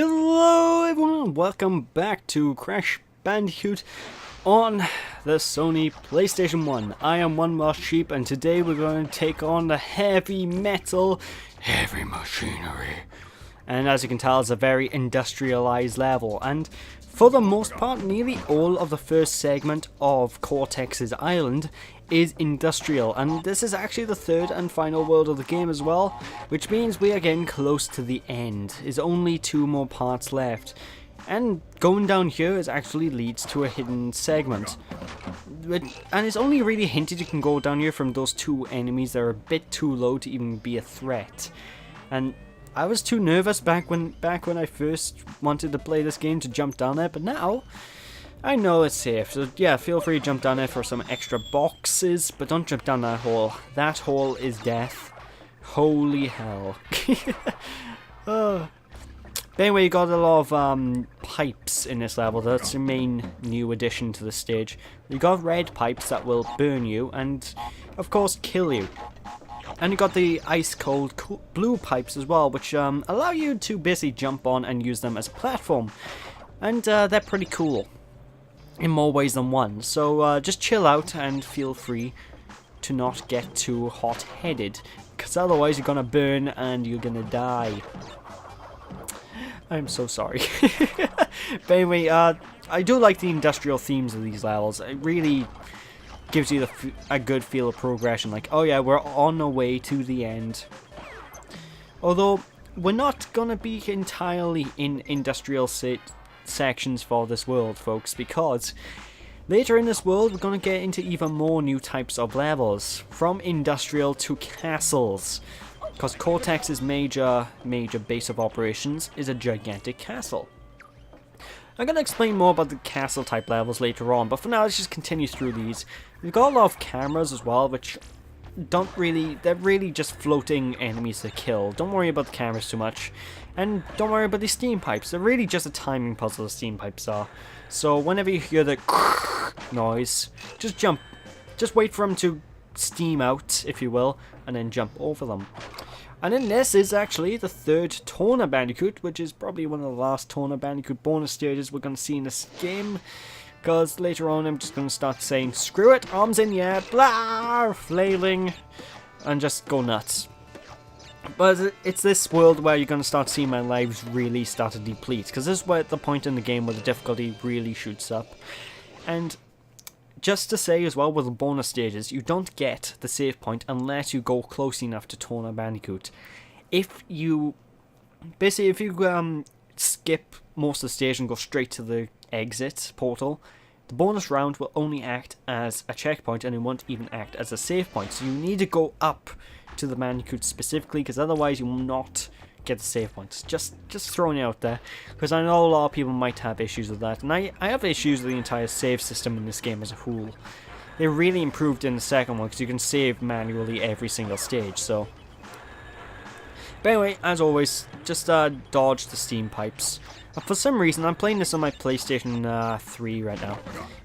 Hello everyone, welcome back to Crash Bandicoot on the Sony PlayStation 1. I am One Lost Sheep and today we're going to take on the heavy metal, heavy machinery. And as you can tell, it's a very industrialized level, and for the most part, nearly all of the first segment of Cortex's island is industrial, and this is actually the third and final world of the game as well, which means we are getting close to the end. There's only 2 more parts left, and going down here is actually leads to a hidden segment. And it's only really hinted you can go down here from those 2 enemies that are a bit too low to even be a threat. And I was too nervous back when I first wanted to play this game to jump down there, but now I know it's safe. So yeah, feel free to jump down there for some extra boxes, but don't jump down that hole. That hole is death. Holy hell. Oh. But anyway, you got a lot of pipes in this level. That's the main new addition to the stage. You got red pipes that will burn you and of course kill you. And you got the ice cold blue pipes as well, which allow you to basically jump on and use them as a platform. And they're pretty cool in more ways than one. So just chill out and feel free to not get too hot-headed, because otherwise you're gonna burn and you're gonna die. I'm so sorry. But anyway, I do like the industrial themes of these levels. It really gives you a good feel of progression, like, oh yeah, we're on our way to the end. Although, we're not gonna be entirely in industrial sections for this world, folks, because later in this world we're gonna get into even more new types of levels, from industrial to castles, because Cortex's major base of operations is a gigantic castle. I'm going to explain more about the castle type levels later on, but for now let's just continue through these. We've got a lot of cameras as well, which they're really just floating enemies to kill. Don't worry about the cameras too much, and don't worry about the steam pipes. They're really just a timing puzzle, the steam pipes are. So whenever you hear the noise, just jump. Just wait for them to steam out, if you will, and then jump over them. And then this is actually the 3rd Toner Bandicoot, which is probably one of the last Toner Bandicoot bonus stages we're going to see in this game. Because later on I'm just going to start saying, screw it, arms in, yeah, blah, flailing, and just go nuts. But it's this world where you're going to start seeing my lives really start to deplete, because this is where the point in the game where the difficulty really shoots up. And just to say as well, with the bonus stages, you don't get the save point unless you go close enough to Toner Bandicoot. If you skip most of the stage and go straight to the exit portal, the bonus round will only act as a checkpoint and it won't even act as a save point. So you need to go up to the Bandicoot specifically, because otherwise you will not get the save points. Just throwing it out there, because I know a lot of people might have issues with that, and I have issues with the entire save system in this game as a whole. They really improved in the second one, because you can save manually every single stage, so. But anyway, as always, just dodge the steam pipes. For some reason, I'm playing this on my PlayStation 3 right now.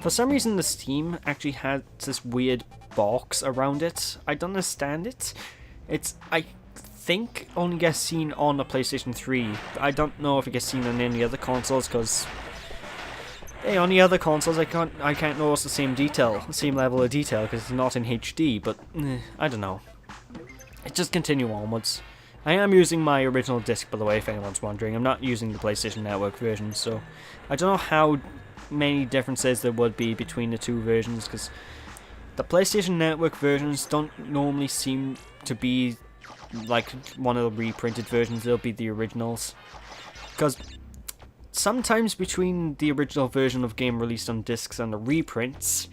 For some reason, the steam actually has this weird box around it. I don't understand it. I think only gets seen on the PlayStation 3. I don't know if it gets seen on any other consoles, because hey, on the other consoles I can't notice the same level of detail, because it's not in HD. But I don't know. Just continue onwards. I am using my original disc, by the way, if anyone's wondering. I'm not using the PlayStation Network version, so I don't know how many differences there would be between the 2 versions, because the PlayStation Network versions don't normally seem to be like one of the reprinted versions. They'll be the originals, because sometimes between the original version of game released on discs and the reprints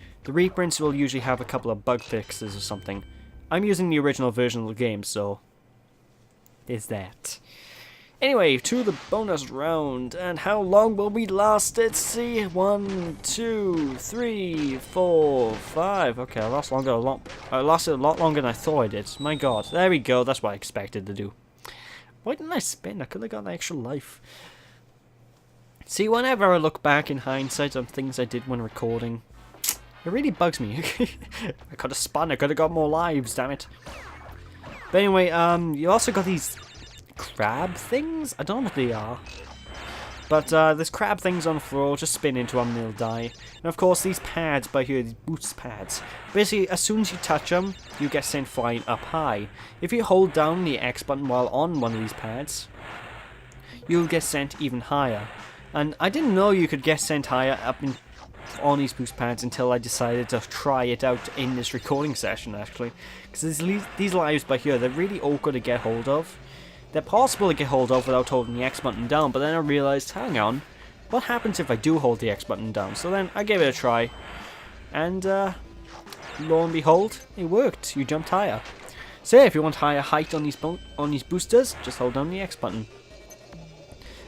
will usually have a couple of bug fixes or something. I'm using the original version of the game, so is that. Anyway, to the bonus round, and how long will we last? Let's see. 1, 2, 3, 4, 5. Okay, I lasted a lot longer than I thought I did. My god. There we go, that's what I expected to do. Why didn't I spin? I could have got an extra life. See, whenever I look back in hindsight on things I did when recording, it really bugs me. I could have spun, I could have got more lives, damn it. But anyway, you also got these crab things? I don't know what they are. But there's crab things on the floor, just spin into them and they'll die. And of course these pads by here, these boost pads, basically as soon as you touch them, you get sent flying up high. If you hold down the X button while on one of these pads, you'll get sent even higher. And I didn't know you could get sent higher on these boost pads until I decided to try it out in this recording session actually. Because these lives by here, they're really awkward to get hold of. They're possible to get hold of without holding the X button down, but then I realised, hang on, what happens if I do hold the X button down? So then I gave it a try, and lo and behold, it worked. You jumped higher. So yeah, if you want higher height on these boosters, just hold down the X button.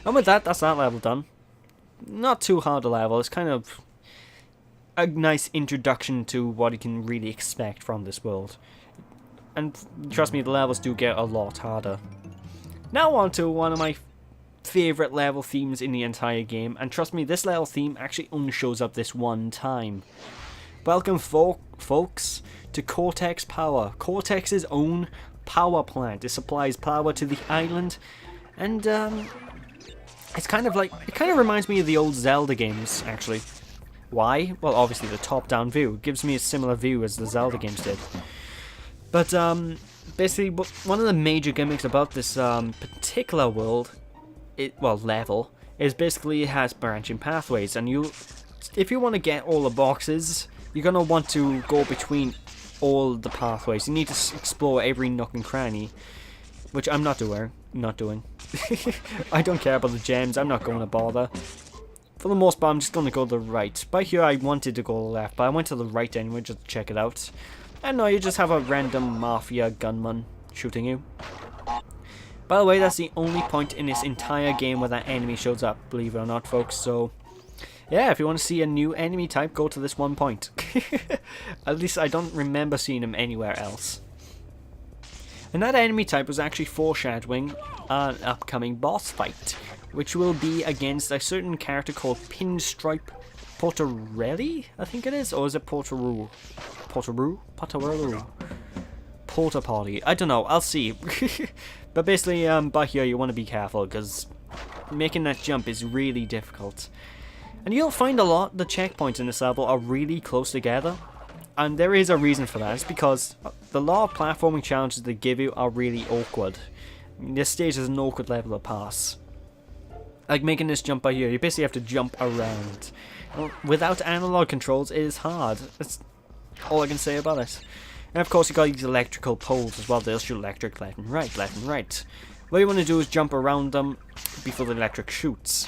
And with that, that's that level done. Not too hard a level. It's kind of a nice introduction to what you can really expect from this world. And trust me, the levels do get a lot harder. Now on to one of my favourite level themes in the entire game, and trust me, this level theme actually only shows up this one time. Welcome folks to Cortex Power, Cortex's own power plant. It supplies power to the island, and it kind of reminds me of the old Zelda games actually. Why? Well, obviously the top-down view. It gives me a similar view as the Zelda games did. But basically, one of the major gimmicks about this particular world, level, is basically it has branching pathways, and if you want to get all the boxes, you're gonna want to go between all the pathways. You need to explore every nook and cranny, which I'm not doing. I don't care about the gems. I'm not going to bother. For the most part, I'm just going to go to the right. By here, I wanted to go to the left, but I went to the right anyway just to check it out. And no, you just have a random mafia gunman shooting you. By the way, that's the only point in this entire game where that enemy shows up, believe it or not, folks. So, yeah, if you want to see a new enemy type, go to this one point. At least I don't remember seeing him anywhere else. And that enemy type was actually foreshadowing an upcoming boss fight, which will be against a certain character called Pinstripe Portarelli, I think it is, or is it Portaroo? Porta Potty. I don't know, I'll see. But basically, by here you want to be careful, because making that jump is really difficult. And you'll find the checkpoints in this level are really close together. And there is a reason for that. It's because the lot of platforming challenges they give you are really awkward. This stage is an awkward level to pass. Like making this jump by here, you basically have to jump around. Without analog controls, it is hard. That's all I can say about it. And of course you got these electrical poles as well. They'll shoot electric left and right, left and right. What you want to do is jump around them before the electric shoots.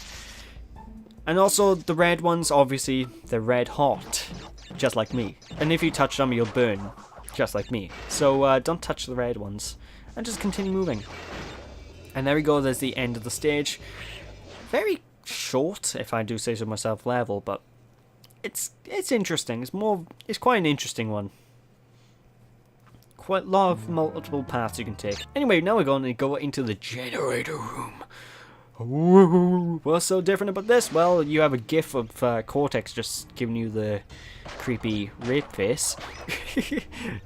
And also the red ones, obviously, they're red hot. Just like me. And if you touch them, you'll burn. Just like me. So don't touch the red ones. And just continue moving. And there we go, there's the end of the stage. Very short, if I do say so myself, level, but it's interesting. It's quite an interesting one. Quite a lot of multiple paths you can take. Anyway, now we're going to go into the generator room. Ooh, what's so different about this? Well, you have a gif of Cortex just giving you the creepy rape face.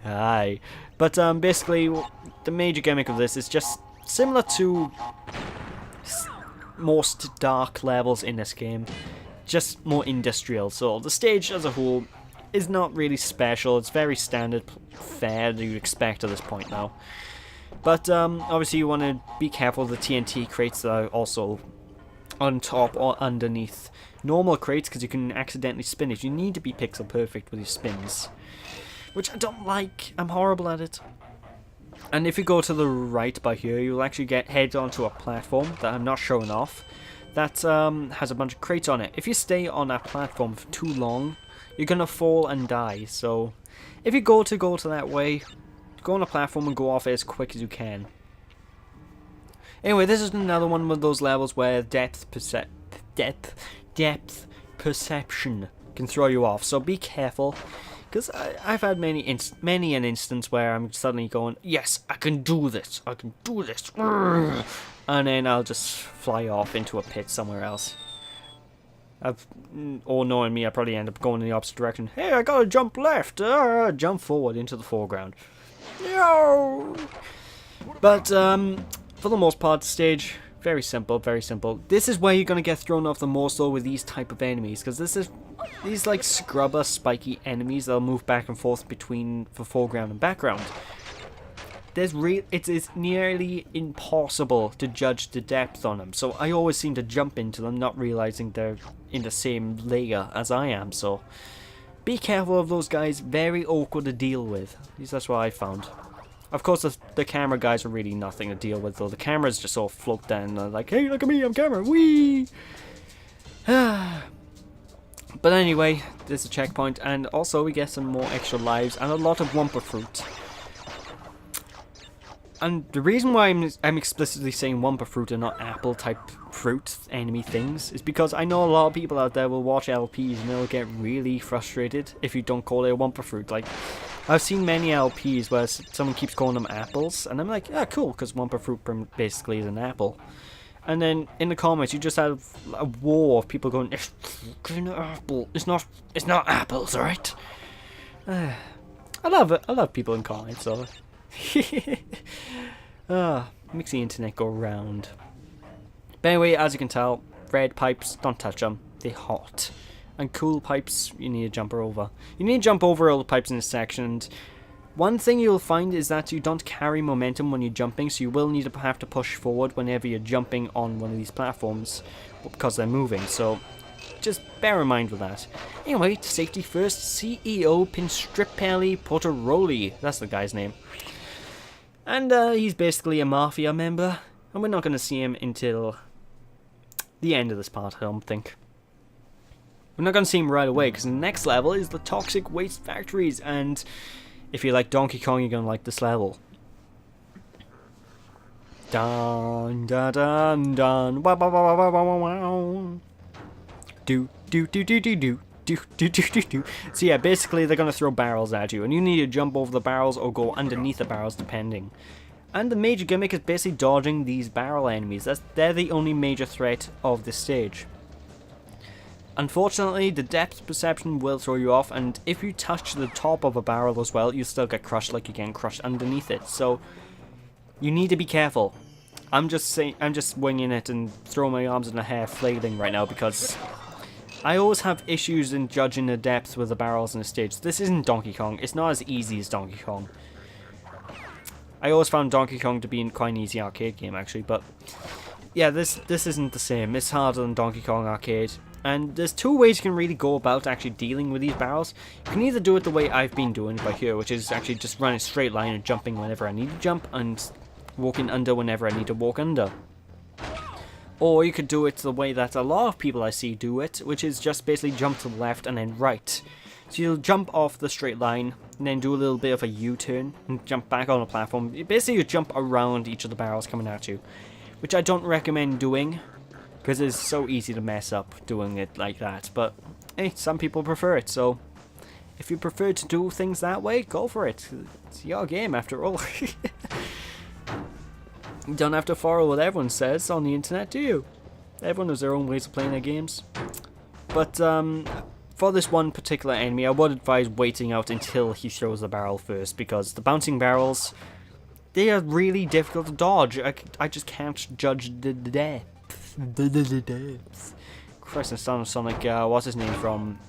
Hi. But basically, the major gimmick of this is just similar to most dark levels in this game. Just more industrial. So the stage as a whole is not really special. It's very standard fare that you'd expect at this point now. But obviously you want to be careful of the TNT crates that are also on top or underneath normal crates, because you can accidentally spin it. You need to be pixel perfect with your spins, which I don't like. I'm horrible at it. And if you go to the right by here, you'll actually head onto a platform that I'm not showing off that has a bunch of crates on it. If you stay on that platform for too long, you're going to fall and die. So if you go to that way, go on a platform and go off it as quick as you can. Anyway, this is another one of those levels where depth perception can throw you off. So be careful, because I've had many an instance where I'm suddenly going, yes, I can do this, and then I'll just fly off into a pit somewhere else. Or knowing me, I probably end up going in the opposite direction. Hey, I gotta jump left, jump forward into the foreground. No! But for the most part, the stage Very simple, very simple. This is where you're going to get thrown off the most though with these type of enemies, because these like scrubber spiky enemies that'll move back and forth between the foreground and background. It's nearly impossible to judge the depth on them, so I always seem to jump into them not realizing they're in the same layer as I am, so be careful of those guys, very awkward to deal with. At least that's what I found. Of course the camera guys are really nothing to deal with though, the cameras just all float down like, hey look at me, I'm camera, wee! But anyway, there's a checkpoint, and also we get some more extra lives and a lot of Wumpa fruit. And the reason why I'm explicitly saying Wumpa fruit and not apple type fruit enemy things is because I know a lot of people out there will watch LPs and they'll get really frustrated if you don't call it a Wumpa fruit. Like, I've seen many LPs where someone keeps calling them apples, and I'm like, yeah, cool, because Wumpa fruit basically is an apple. And then in the comments you just have a war of people going, it's fucking apple, it's not apples, alright? I love people in comments, so makes the internet go round. But anyway, as you can tell, red pipes, don't touch them, they're hot. And cool pipes, you need to jump over. You need to jump over all the pipes in this section. And one thing you'll find is that you don't carry momentum when you're jumping, so you will need to have to push forward whenever you're jumping on one of these platforms because they're moving. So just bear in mind with that. Anyway, safety first, CEO Pinstripelli Portaroli. That's the guy's name. And he's basically a mafia member, and we're not going to see him until the end of this part, I don't think. We're not going to see him right away, because the next level is the toxic waste factories, and if you like Donkey Kong, you're going to like this level. Dun dun dun dun, wow wow wow wow wow wow. Do do do do do do. So yeah, basically they're going to throw barrels at you, and you need to jump over the barrels or go underneath the barrels depending. And the major gimmick is basically dodging these barrel enemies. They're the only major threat of this stage. Unfortunately, the depth perception will throw you off, and if you touch the top of a barrel as well, you still get crushed like you're getting crushed underneath it. So you need to be careful. I'm just winging it and throwing my arms in the air, flailing right now because I always have issues in judging the depth with the barrels in the stage. This isn't Donkey Kong. It's not as easy as Donkey Kong. I always found Donkey Kong to be quite an easy arcade game, actually. But yeah, this isn't the same. It's harder than Donkey Kong Arcade. And there's two ways you can really go about actually dealing with these barrels. You can either do it the way I've been doing it by here, which is actually just running a straight line and jumping whenever I need to jump, and walking under whenever I need to walk under. Or you could do it the way that a lot of people I see do it, which is just basically jump to the left and then right. So you'll jump off the straight line, and then do a little bit of a U-turn, and jump back on the platform. Basically you jump around each of the barrels coming at you, which I don't recommend doing, because it's so easy to mess up doing it like that. But hey, some people prefer it, so if you prefer to do things that way, go for it. It's your game after all. You don't have to follow what everyone says on the internet, do you? Everyone has their own ways of playing their games. But for this one particular enemy, I would advise waiting out until he throws the barrel first, because the bouncing barrels, they are really difficult to dodge. I just can't judge the depth. Christ, and Son of Sonic, what's his name from...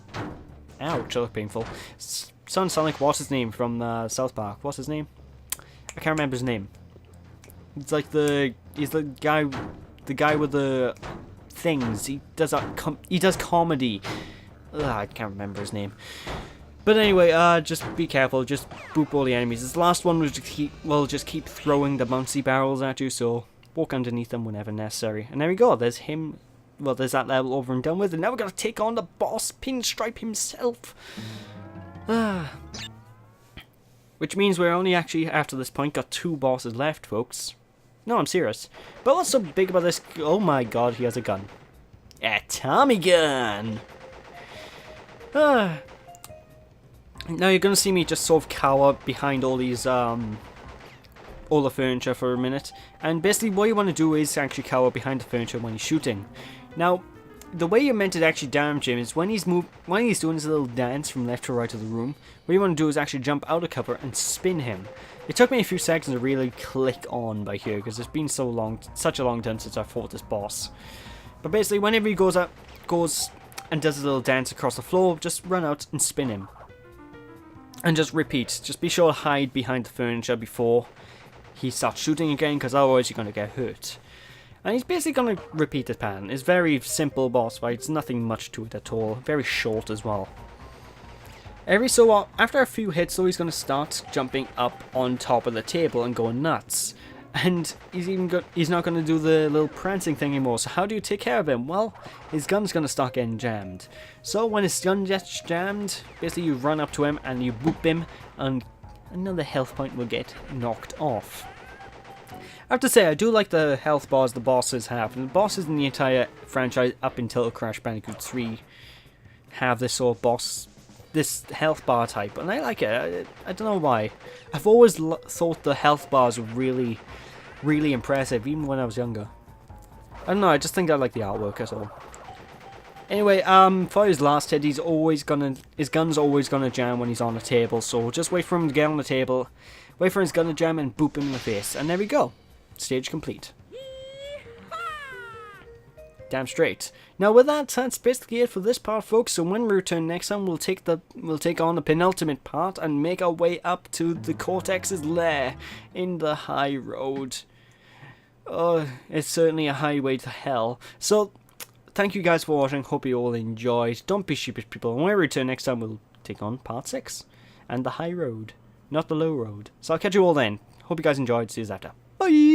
Ouch, that looked painful. Son of Sonic, what's his name from South Park? What's his name? I can't remember his name. It's like he's the guy with the things. He does he does comedy. I can't remember his name. But anyway, just be careful. Just boop all the enemies. This last one will just keep throwing the bouncy barrels at you. So walk underneath them whenever necessary. And there we go. There's him. Well, there's that level over and done with. And now we're gonna take on the boss, Pinstripe himself. Which means we're only actually, after this point, got 2 bosses left, folks. No, I'm serious. But what's so big about this? Oh my god, he has a gun. A Tommy gun! Now you're gonna see me just sort of cower behind all these, all the furniture for a minute. And basically what you want to do is actually cower behind the furniture when you're shooting. Now, the way you're meant to actually damage him is when he's doing his little dance from left to right of the room. What you want to do is actually jump out of cover and spin him. It took me a few seconds to really click on by here because it's been such a long time since I fought this boss. But basically, whenever he goes and does a little dance across the floor, just run out and spin him. And just repeat. Just be sure to hide behind the furniture before he starts shooting again, because otherwise you're going to get hurt. And he's basically going to repeat this pattern. It's very simple boss fight. It's nothing much to it at all. Very short as well. After a few hits though, he's going to start jumping up on top of the table and going nuts. And he's not going to do the little prancing thing anymore. So how do you take care of him? Well, his gun's going to start getting jammed. So when his gun gets jammed, basically you run up to him and you boop him, and another health point will get knocked off. I have to say, I do like the health bars the bosses have. And the bosses in the entire franchise up until Crash Bandicoot 3 have this sort of this health bar type. And I like it. I don't know why. I've always thought the health bars were really, really impressive, even when I was younger. I don't know, I just think I like the artwork, that's all. Anyway, for his last hit, his gun's always gonna jam when he's on the table, so just wait for him to get on the table, wait for his gun to jam and boop him in the face, and there we go. Stage complete. Damn straight. Now with that, that's basically it for this part, folks. So when we return next time, we'll take on the penultimate part and make our way up to the Cortex's lair in the high road. Oh, it's certainly a highway to hell. So thank you guys for watching. Hope you all enjoyed. Don't be sheepish, people. When we return next time, we'll take on part 6 and the high road, not the low road. So I'll catch you all then. Hope you guys enjoyed. See you after. Bye.